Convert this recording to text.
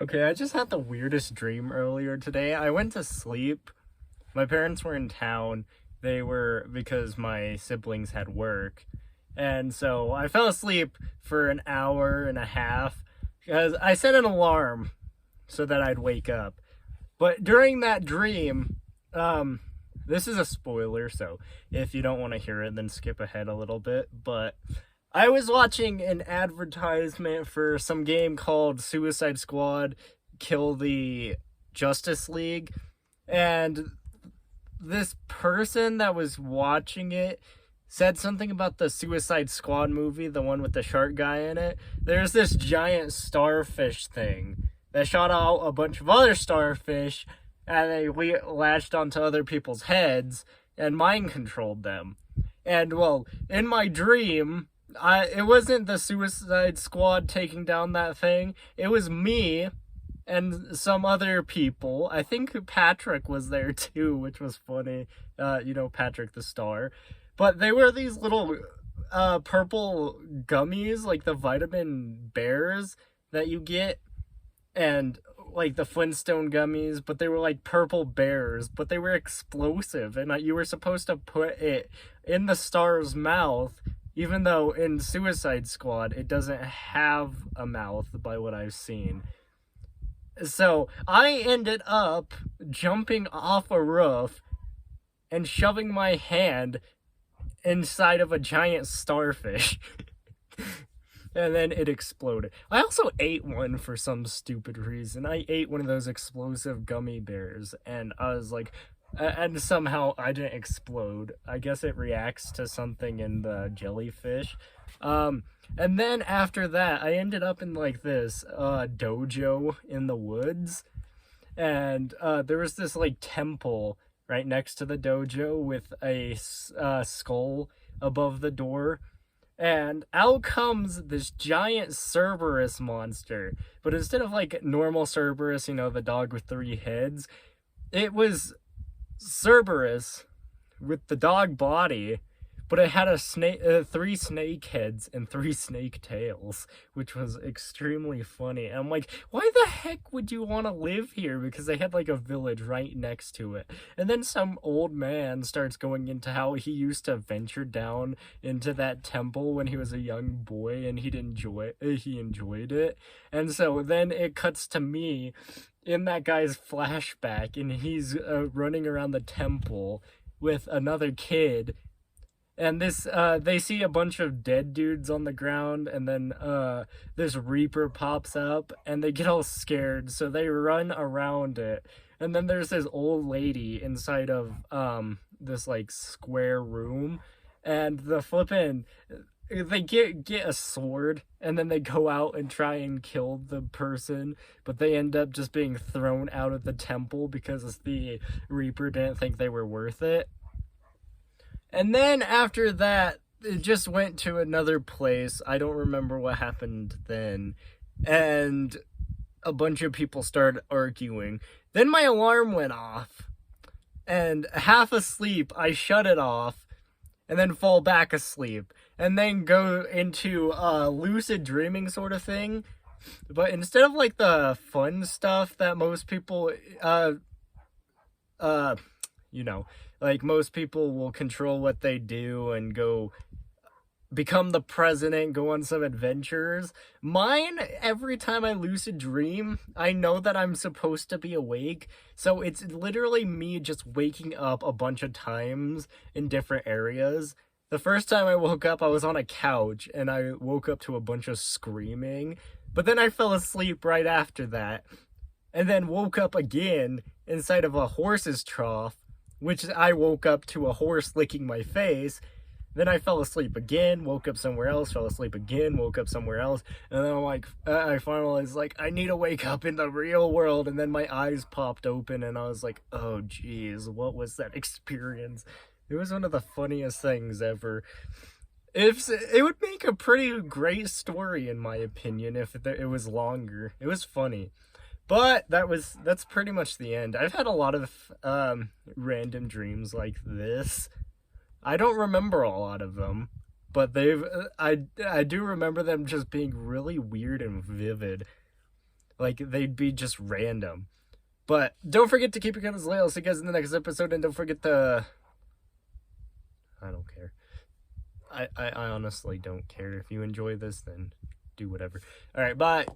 Okay, I just had the weirdest dream earlier today. I went to sleep. My parents were in town. They were because my siblings had work. And so I fell asleep for an hour and a half because I set an alarm so that I'd wake up. But during that dream, um, this is a spoiler, so if you don't want to hear it, then skip ahead a little bit. But I was watching an advertisement for some game called Suicide Squad Kill the Justice League, and this person that was watching it said something about the Suicide Squad movie, the one with the shark guy in it. There's this giant starfish thing that shot out a bunch of other starfish, and they latched onto other people's heads and mind controlled them. And well, in my dream, it wasn't the Suicide Squad taking down that thing. It was me and some other people. I think Patrick was there too, which was funny. Patrick the Star. But they were these little purple gummies, like the vitamin bears that you get, and like the Flintstone gummies, but they were like purple bears, but they were explosive, and you were supposed to put it in the star's mouth, even though in Suicide Squad it doesn't have a mouth by what I've seen. So I ended up jumping off a roof and shoving my hand inside of a giant starfish. And then it exploded. I also ate one for some stupid reason. I ate one of those explosive gummy bears, and I was like, and somehow I didn't explode. I guess it reacts to something in the jellyfish. And then after that, I ended up in like this dojo in the woods, and there was this like temple right next to the dojo with a skull above the door. And out comes this giant Cerberus monster. But instead of like normal Cerberus, the dog with 3 heads, it was Cerberus with the dog body, but it had 3 snake heads and 3 snake tails, which was extremely funny. And I'm like, why the heck would you want to live here? Because they had like a village right next to it. And then some old man starts going into how he used to venture down into that temple when he was a young boy, and he enjoyed it. And so then it cuts to me in that guy's flashback, and he's running around the temple with another kid. And they see a bunch of dead dudes on the ground, and then this Reaper pops up, and they get all scared, so they run around it. And then there's this old lady inside of this like square room, and they get a sword, and then they go out and try and kill the person, but they end up just being thrown out of the temple because the Reaper didn't think they were worth it. And then after that, it just went to another place. I don't remember what happened then. And a bunch of people started arguing. Then my alarm went off. And half asleep, I shut it off. And then fall back asleep. And then go into a lucid dreaming sort of thing. But instead of like the fun stuff that most people, like most people will control what they do and go become the president, go on some adventures. Mine, every time I lucid dream, I know that I'm supposed to be awake. So it's literally me just waking up a bunch of times in different areas. The first time I woke up, I was on a couch and I woke up to a bunch of screaming. But then I fell asleep right after that. And then woke up again inside of a horse's trough, which I woke up to a horse licking my face. Then I fell asleep again, woke up somewhere else, fell asleep again, woke up somewhere else. And then I'm like, I finally was like, I need to wake up in the real world. And then my eyes popped open and I was like, oh geez, what was that experience? It was one of the funniest things ever. It would make a pretty great story, in my opinion, if it was longer. It was funny. But that's pretty much the end. I've had a lot of random dreams like this. I don't remember a lot of them, but I do remember them just being really weird and vivid. Like, they'd be just random. But don't forget to keep your comments loyal. See you guys in the next episode, and don't forget to... I don't care. I honestly don't care. If you enjoy this, then do whatever. Alright, bye!